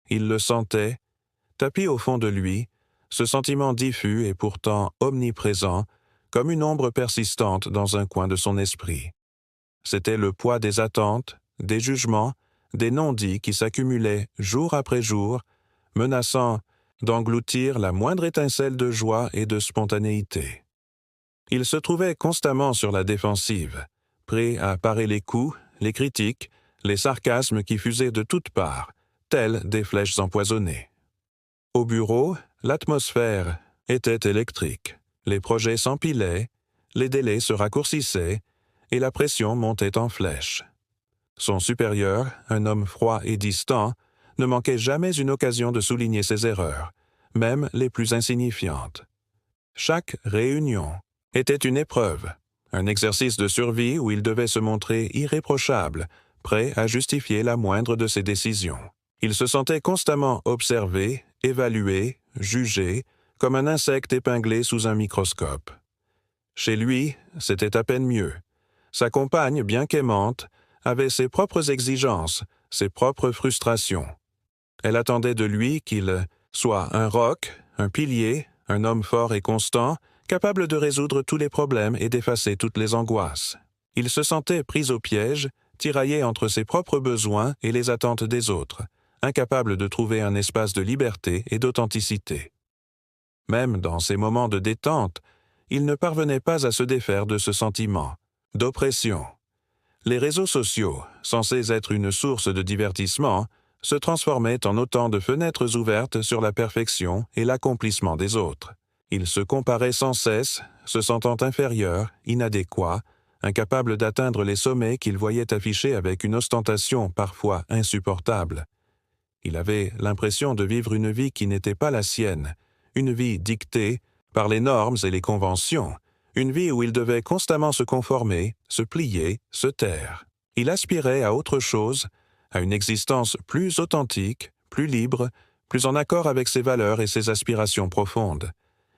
Il le sentait, tapi au fond de lui, ce sentiment diffus et pourtant omniprésent, comme une ombre persistante dans un coin de son esprit. C'était le poids des attentes, des jugements, des non-dits qui s'accumulaient jour après jour, menaçant d'engloutir la moindre étincelle de joie et de spontanéité. Il se trouvait constamment sur la défensive, prêt à parer les coups, les critiques, les sarcasmes qui fusaient de toutes parts, tels des flèches empoisonnées. Au bureau, l'atmosphère était électrique. Les projets s'empilaient, les délais se raccourcissaient, et la pression montait en flèche. Son supérieur, un homme froid et distant, ne manquait jamais une occasion de souligner ses erreurs, même les plus insignifiantes. Chaque réunion était une épreuve, un exercice de survie où il devait se montrer irréprochable, prêt à justifier la moindre de ses décisions. Il se sentait constamment observé, évalué, jugé, comme un insecte épinglé sous un microscope. Chez lui, c'était à peine mieux. Sa compagne, bien qu'aimante, avait ses propres exigences, ses propres frustrations. Elle attendait de lui qu'il soit un roc, un pilier, un homme fort et constant, capable de résoudre tous les problèmes et d'effacer toutes les angoisses. Il se sentait pris au piège, tiraillé entre ses propres besoins et les attentes des autres, incapable de trouver un espace de liberté et d'authenticité. Même dans ces moments de détente, il ne parvenait pas à se défaire de ce sentiment d'oppression. Les réseaux sociaux, censés être une source de divertissement, se transformaient en autant de fenêtres ouvertes sur la perfection et l'accomplissement des autres. Il se comparait sans cesse, se sentant inférieur, inadéquat, incapable d'atteindre les sommets qu'il voyait affichés avec une ostentation parfois insupportable. Il avait l'impression de vivre une vie qui n'était pas la sienne, une vie dictée par les normes et les conventions, une vie où il devait constamment se conformer, se plier, se taire. Il aspirait à autre chose, à une existence plus authentique, plus libre, plus en accord avec ses valeurs et ses aspirations profondes.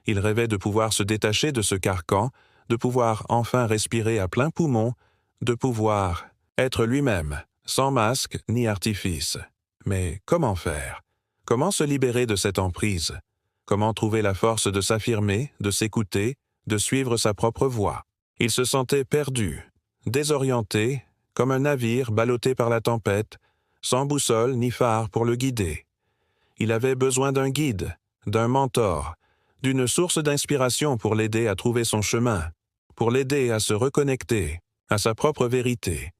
Il rêvait de pouvoir se détacher de ce carcan, de pouvoir enfin respirer à plein poumon, de pouvoir être lui-même, sans masque ni artifice. Mais comment faire? Comment se libérer de cette emprise? Comment trouver la force de s'affirmer, de s'écouter, de suivre sa propre voie? Il se sentait perdu, désorienté, comme un navire ballotté par la tempête, sans boussole ni phare pour le guider. Il avait besoin d'un guide, d'un mentor, d'une source d'inspiration pour l'aider à trouver son chemin, pour l'aider à se reconnecter à sa propre vérité.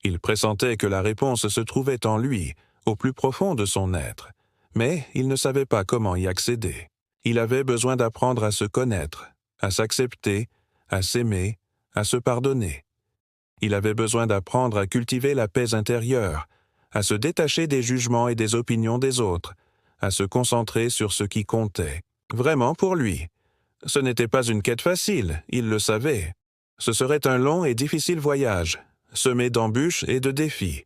Il pressentait que la réponse se trouvait en lui, au plus profond de son être, mais il ne savait pas comment y accéder. Il avait besoin d'apprendre à se connaître, à s'accepter, à s'aimer, à se pardonner. Il avait besoin d'apprendre à cultiver la paix intérieure, à se détacher des jugements et des opinions des autres, à se concentrer sur ce qui comptait, vraiment pour lui. Ce n'était pas une quête facile, il le savait. Ce serait un long et difficile voyage, semé d'embûches et de défis.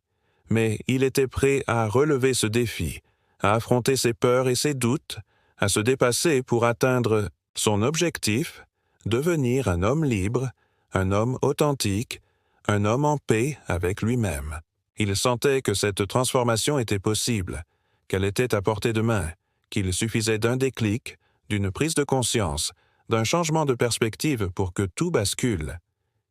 Mais il était prêt à relever ce défi, à affronter ses peurs et ses doutes, à se dépasser pour atteindre son objectif, devenir un homme libre, un homme authentique, un homme en paix avec lui-même. Il sentait que cette transformation était possible, qu'elle était à portée de main, qu'il suffisait d'un déclic, d'une prise de conscience, d'un changement de perspective pour que tout bascule.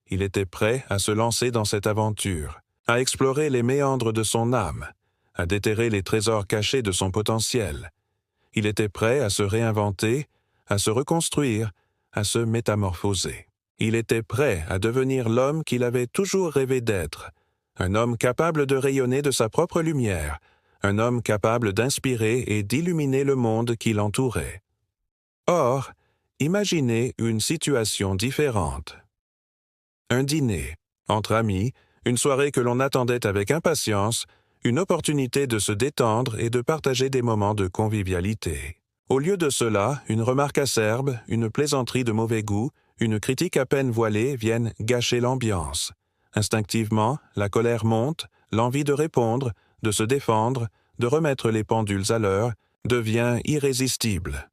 Il était prêt à se lancer dans cette aventure, à explorer les méandres de son âme, à déterrer les trésors cachés de son potentiel. Il était prêt à se réinventer, à se reconstruire, à se métamorphoser. Il était prêt à devenir l'homme qu'il avait toujours rêvé d'être, un homme capable de rayonner de sa propre lumière, un homme capable d'inspirer et d'illuminer le monde qui l'entourait. Or, imaginez une situation différente. Un dîner, entre amis, une soirée que l'on attendait avec impatience, une opportunité de se détendre et de partager des moments de convivialité. Au lieu de cela, une remarque acerbe, une plaisanterie de mauvais goût, une critique à peine voilée viennent gâcher l'ambiance. Instinctivement, la colère monte, l'envie de répondre, de se défendre, de remettre les pendules à l'heure, devient irrésistible.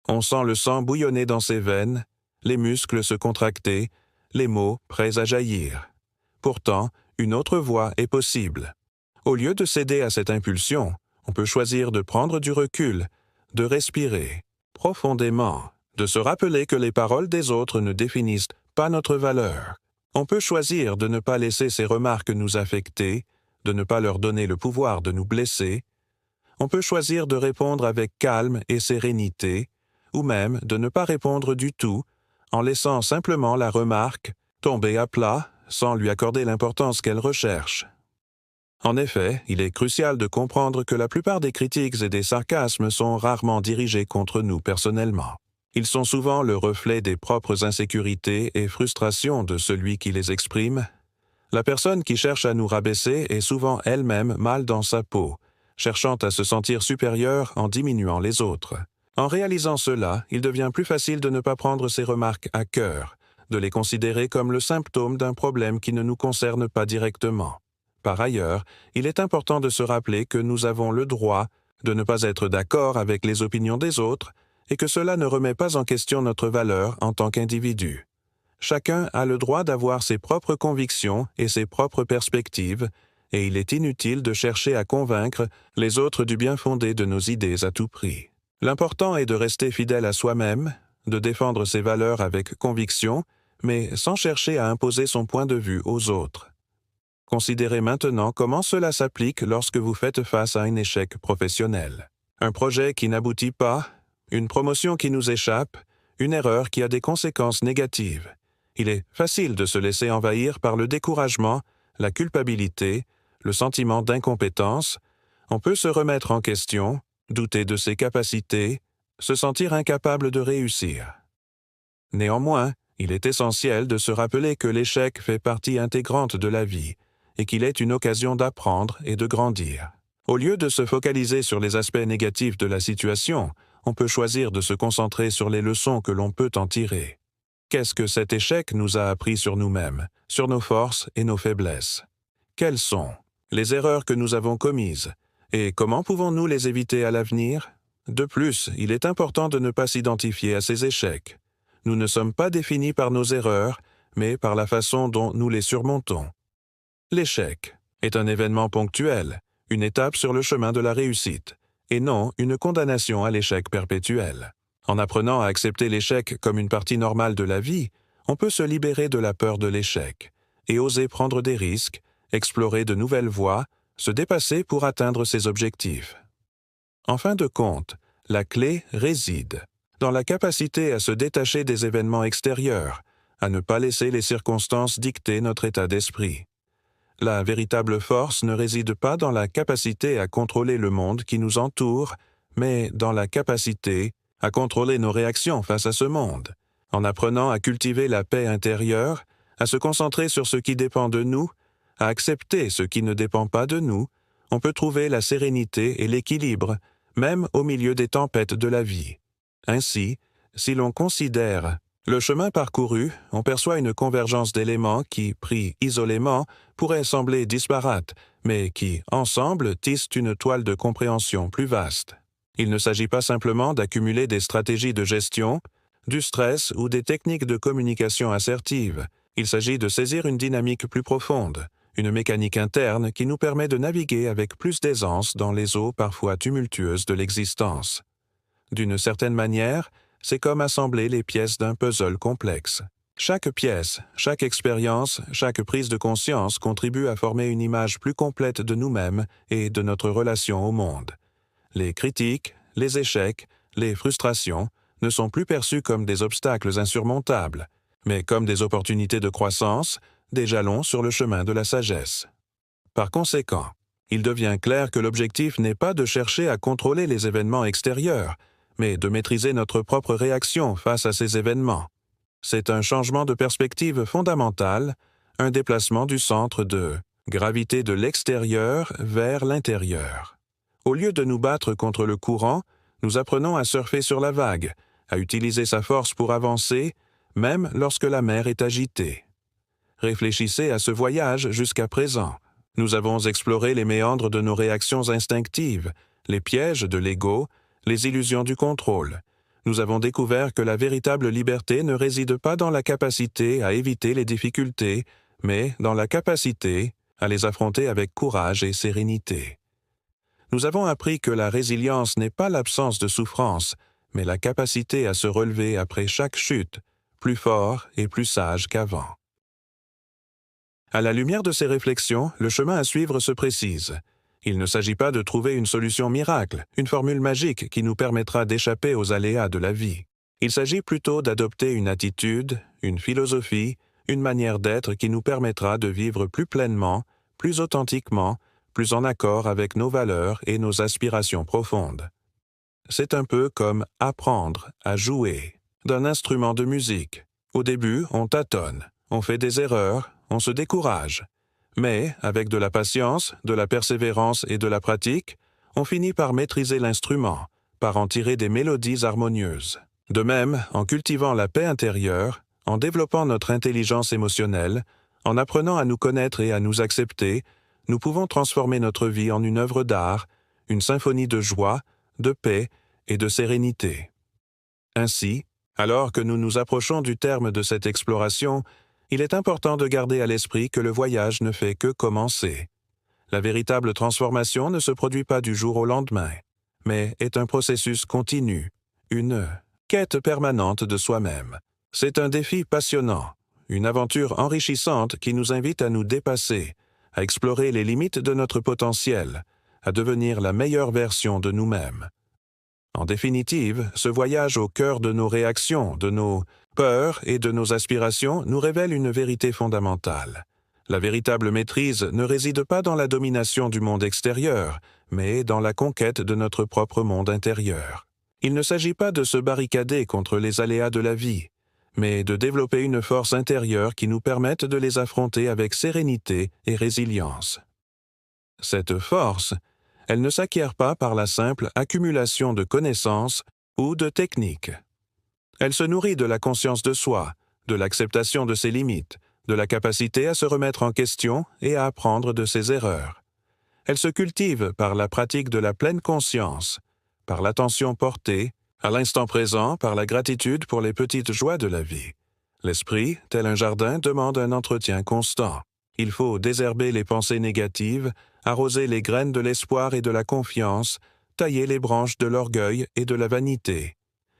On sent le sang bouillonner dans ses veines, les muscles se contracter, les mots prêts à jaillir. Pourtant, une autre voie est possible. Au lieu de céder à cette impulsion, On peut choisir de prendre du recul, de respirer profondément, de se rappeler que les paroles des autres ne définissent pas notre valeur. On peut choisir de ne pas laisser ces remarques nous affecter, de ne pas leur donner le pouvoir de nous blesser. On peut choisir de répondre avec calme et sérénité, ou même de ne pas répondre du tout, en laissant simplement la remarque tomber à plat sans lui accorder l'importance qu'elle recherche. En effet, il est crucial de comprendre que la plupart des critiques et des sarcasmes sont rarement dirigés contre nous personnellement. Ils sont souvent le reflet des propres insécurités et frustrations de celui qui les exprime. La personne qui cherche à nous rabaisser est souvent elle-même mal dans sa peau, cherchant à se sentir supérieure en diminuant les autres. En réalisant cela, il devient plus facile de ne pas prendre ces remarques à cœur, de les considérer comme le symptôme d'un problème qui ne nous concerne pas directement. Par ailleurs, il est important de se rappeler que nous avons le droit de ne pas être d'accord avec les opinions des autres et que cela ne remet pas en question notre valeur en tant qu'individu. Chacun a le droit d'avoir ses propres convictions et ses propres perspectives, et il est inutile de chercher à convaincre les autres du bien fondé de nos idées à tout prix. L'important est de rester fidèle à soi-même, de défendre ses valeurs avec conviction, mais sans chercher à imposer son point de vue aux autres. Considérez maintenant comment cela s'applique lorsque vous faites face à un échec professionnel. Un projet qui n'aboutit pas, une promotion qui nous échappe, une erreur qui a des conséquences négatives. Il est facile de se laisser envahir par le découragement, la culpabilité, le sentiment d'incompétence. On peut se remettre en question, douter de ses capacités, se sentir incapable de réussir. Néanmoins, il est essentiel de se rappeler que l'échec fait partie intégrante de la vie et qu'il est une occasion d'apprendre et de grandir. Au lieu de se focaliser sur les aspects négatifs de la situation, on peut choisir de se concentrer sur les leçons que l'on peut en tirer. Qu'est-ce que cet échec nous a appris sur nous-mêmes, sur nos forces et nos faiblesses? Quelles sont les erreurs que nous avons commises et comment pouvons-nous les éviter à l'avenir? De plus, il est important de ne pas s'identifier à ces échecs. Nous ne sommes pas définis par nos erreurs, mais par la façon dont nous les surmontons. L'échec est un événement ponctuel, une étape sur le chemin de la réussite, et non une condamnation à l'échec perpétuel. En apprenant à accepter l'échec comme une partie normale de la vie, on peut se libérer de la peur de l'échec et oser prendre des risques, explorer de nouvelles voies, se dépasser pour atteindre ses objectifs. En fin de compte, la clé réside dans la capacité à se détacher des événements extérieurs, à ne pas laisser les circonstances dicter notre état d'esprit. La véritable force ne réside pas dans la capacité à contrôler le monde qui nous entoure, mais dans la capacité à contrôler nos réactions face à ce monde. En apprenant à cultiver la paix intérieure, à se concentrer sur ce qui dépend de nous, à accepter ce qui ne dépend pas de nous, on peut trouver la sérénité et l'équilibre, même au milieu des tempêtes de la vie. Ainsi, si l'on considère le chemin parcouru, on perçoit une convergence d'éléments qui, pris isolément, pourraient sembler disparates, mais qui, ensemble, tissent une toile de compréhension plus vaste. Il ne s'agit pas simplement d'accumuler des stratégies de gestion, du stress ou des techniques de communication assertive. Il s'agit de saisir une dynamique plus profonde, une mécanique interne qui nous permet de naviguer avec plus d'aisance dans les eaux parfois tumultueuses de l'existence. D'une certaine manière, c'est comme assembler les pièces d'un puzzle complexe. Chaque pièce, chaque expérience, chaque prise de conscience contribue à former une image plus complète de nous-mêmes et de notre relation au monde. Les critiques, les échecs, les frustrations ne sont plus perçus comme des obstacles insurmontables, mais comme des opportunités de croissance, des jalons sur le chemin de la sagesse. Par conséquent, il devient clair que l'objectif n'est pas de chercher à contrôler les événements extérieurs, mais de maîtriser notre propre réaction face à ces événements. C'est un changement de perspective fondamental, un déplacement du centre de gravité de l'extérieur vers l'intérieur. Au lieu de nous battre contre le courant, nous apprenons à surfer sur la vague, à utiliser sa force pour avancer, même lorsque la mer est agitée. Réfléchissez à ce voyage jusqu'à présent. Nous avons exploré les méandres de nos réactions instinctives, les pièges de l'ego, les illusions du contrôle. Nous avons découvert que la véritable liberté ne réside pas dans la capacité à éviter les difficultés, mais dans la capacité à les affronter avec courage et sérénité. Nous avons appris que la résilience n'est pas l'absence de souffrance, mais la capacité à se relever après chaque chute, plus fort et plus sage qu'avant. À la lumière de ces réflexions, le chemin à suivre se précise. Il ne s'agit pas de trouver une solution miracle, une formule magique qui nous permettra d'échapper aux aléas de la vie. Il s'agit plutôt d'adopter une attitude, une philosophie, une manière d'être qui nous permettra de vivre plus pleinement, plus authentiquement, plus en accord avec nos valeurs et nos aspirations profondes. C'est un peu comme apprendre à jouer d'un instrument de musique. Au début, on tâtonne, on fait des erreurs, on se décourage. Mais, avec de la patience, de la persévérance et de la pratique, on finit par maîtriser l'instrument, par en tirer des mélodies harmonieuses. De même, en cultivant la paix intérieure, en développant notre intelligence émotionnelle, en apprenant à nous connaître et à nous accepter, nous pouvons transformer notre vie en une œuvre d'art, une symphonie de joie, de paix et de sérénité. Ainsi, alors que nous nous approchons du terme de cette exploration, il est important de garder à l'esprit que le voyage ne fait que commencer. La véritable transformation ne se produit pas du jour au lendemain, mais est un processus continu, une quête permanente de soi-même. C'est un défi passionnant, une aventure enrichissante qui nous invite à nous dépasser, à explorer les limites de notre potentiel, à devenir la meilleure version de nous-mêmes. En définitive, ce voyage au cœur de nos réactions, de nos peurs et de nos aspirations nous révèle une vérité fondamentale. La véritable maîtrise ne réside pas dans la domination du monde extérieur, mais dans la conquête de notre propre monde intérieur. Il ne s'agit pas de se barricader contre les aléas de la vie, mais de développer une force intérieure qui nous permette de les affronter avec sérénité et résilience. Cette force, elle ne s'acquiert pas par la simple accumulation de connaissances ou de techniques. Elle se nourrit de la conscience de soi, de l'acceptation de ses limites, de la capacité à se remettre en question et à apprendre de ses erreurs. Elle se cultive par la pratique de la pleine conscience, par l'attention portée, à l'instant présent, par la gratitude pour les petites joies de la vie. L'esprit, tel un jardin, demande un entretien constant. Il faut désherber les pensées négatives, arroser les graines de l'espoir et de la confiance, tailler les branches de l'orgueil et de la vanité.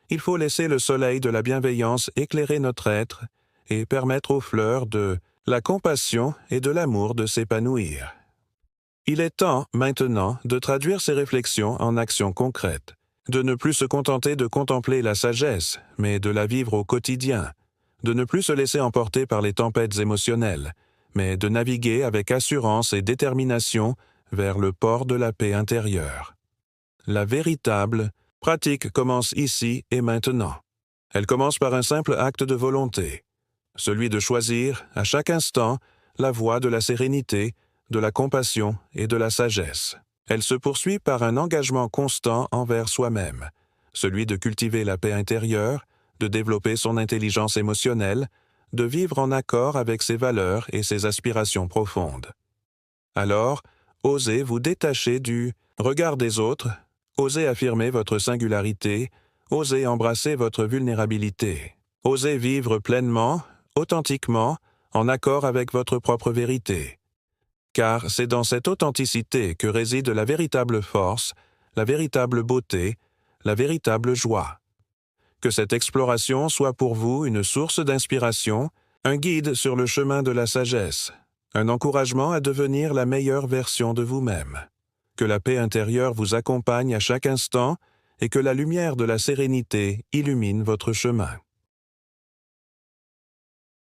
Il faut laisser le soleil de la bienveillance éclairer notre être et permettre aux fleurs de la compassion et de l'amour de s'épanouir. Il est temps, maintenant, de traduire ces réflexions en actions concrètes, de ne plus se contenter de contempler la sagesse, mais de la vivre au quotidien, de ne plus se laisser emporter par les tempêtes émotionnelles, mais de naviguer avec assurance et détermination vers le port de la paix intérieure. La véritable pratique commence ici et maintenant. Elle commence par un simple acte de volonté, celui de choisir, à chaque instant, la voie de la sérénité, de la compassion et de la sagesse. Elle se poursuit par un engagement constant envers soi-même, celui de cultiver la paix intérieure, de développer son intelligence émotionnelle, de vivre en accord avec ses valeurs et ses aspirations profondes. Alors, osez vous détacher du regard des autres, osez affirmer votre singularité, osez embrasser votre vulnérabilité, osez vivre pleinement, authentiquement, en accord avec votre propre vérité. Car c'est dans cette authenticité que réside la véritable force, la véritable beauté, la véritable joie. Que cette exploration soit pour vous une source d'inspiration, un guide sur le chemin de la sagesse, un encouragement à devenir la meilleure version de vous-même. Que la paix intérieure vous accompagne à chaque instant et que la lumière de la sérénité illumine votre chemin.